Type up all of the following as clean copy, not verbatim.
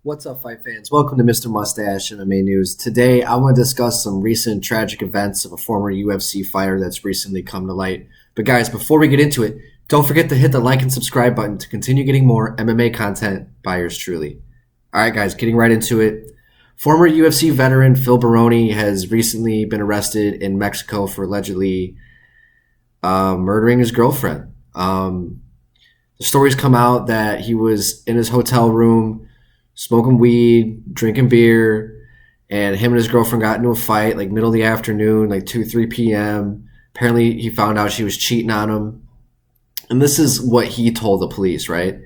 What's up, fight fans? Welcome to Mr. Mustache MMA News. Today, I want to discuss some recent tragic events of a former UFC fighter that's recently come to light. But guys, before we get into it, don't forget to hit the like and subscribe button to continue getting more MMA content by yours truly. All right, guys, getting right into it. Former UFC veteran Phil Baroni has recently been arrested in Mexico for allegedly murdering his girlfriend. The stories come out that he was in his hotel room smoking weed, drinking beer, and him and his girlfriend got into a fight like middle of the afternoon, like 2, 3 p.m. Apparently he found out she was cheating on him. And this is what he told the police, right?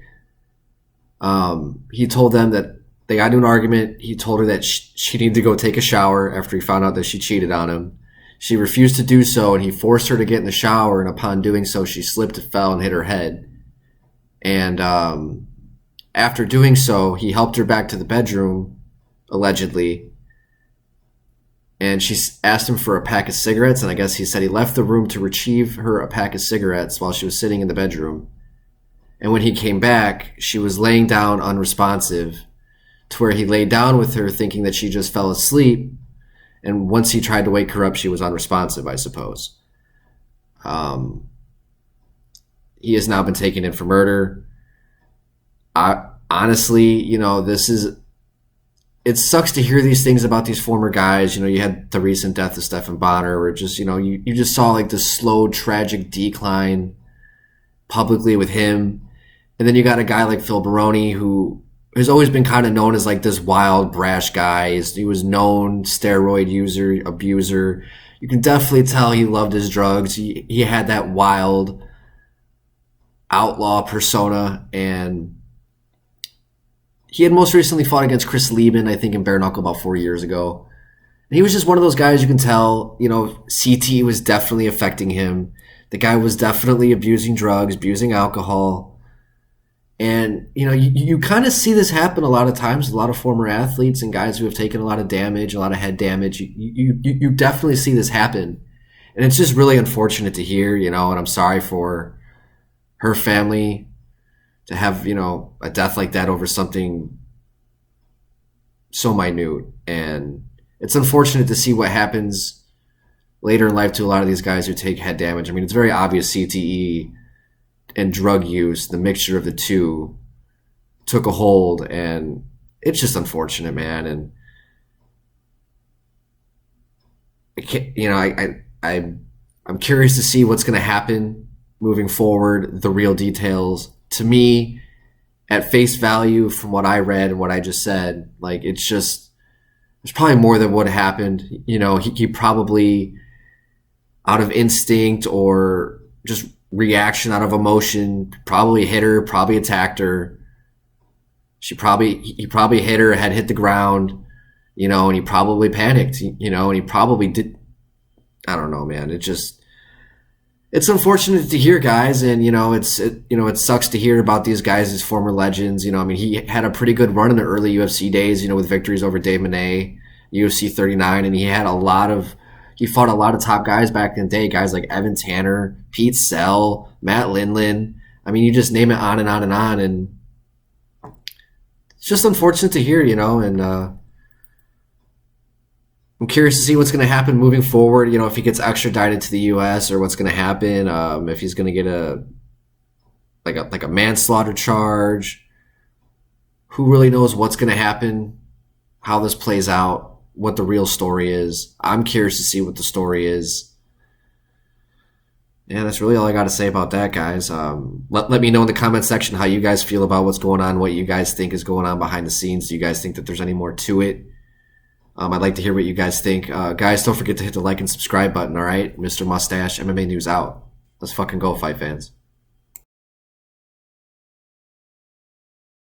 He told them that they got into an argument. He told her that she needed to go take a shower after he found out that she cheated on him. She refused to do so, and he forced her to get in the shower, and upon doing so, she slipped, fell, and hit her head. And after doing so, he helped her back to the bedroom, allegedly, and she asked him for a pack of cigarettes, and I guess he said he left the room to retrieve her a pack of cigarettes while she was sitting in the bedroom. And when he came back, she was laying down unresponsive, to where he laid down with her thinking that she just fell asleep, and once he tried to wake her up, she was unresponsive, I suppose. He has now been taken in for murder. Honestly, it sucks to hear these things about these former guys. You had the recent death of Stephan Bonner, where just, you just saw like this slow, tragic decline publicly with him. And then you got a guy like Phil Baroni, who has always been kind of known as like this wild, brash guy. He was known steroid user, abuser. You can definitely tell he loved his drugs. He had that wild outlaw persona, and he had most recently fought against Chris Lieben, I think, in bare knuckle about 4 years ago. And he was just one of those guys you can tell, CT was definitely affecting him. The guy was definitely abusing drugs, abusing alcohol. And, you kind of see this happen a lot of times with a lot of former athletes and guys who have taken a lot of damage, a lot of head damage. You definitely see this happen. And it's just really unfortunate to hear, and I'm sorry for her family to have, a death like that over something so minute. And it's unfortunate to see what happens later in life to a lot of these guys who take head damage. I mean, it's very obvious CTE and drug use, the mixture of the two, took a hold, and it's just unfortunate, man. And I'm curious to see what's going to happen moving forward, the real details. To me, at face value, from what I read and what I just said, like, there's probably more than what happened. He probably, out of instinct or just reaction out of emotion, probably hit her, probably attacked her. He probably hit her, had hit the ground, and he probably panicked, and he probably did. I don't know, man. It's unfortunate to hear, guys, and it sucks to hear about these guys as former legends. He had a pretty good run in the early UFC days, with victories over Dave Manet, UFC 39, and he fought a lot of top guys back in the day, guys like Evan Tanner, Pete Sell, Matt Lindland. I mean, you just name it, on and on and on, and it's just unfortunate to hear, and I'm curious to see what's going to happen moving forward. If he gets extradited to the U.S. or what's going to happen. If he's going to get a manslaughter charge. Who really knows what's going to happen? How this plays out? What the real story is? I'm curious to see what the story is. And that's really all I got to say about that, guys. Let me know in the comment section how you guys feel about what's going on. What you guys think is going on behind the scenes. Do you guys think that there's any more to it? I'd like to hear what you guys think. Guys, don't forget to hit the like and subscribe button, all right? Mr. Mustache, MMA News out. Let's fucking go, fight fans.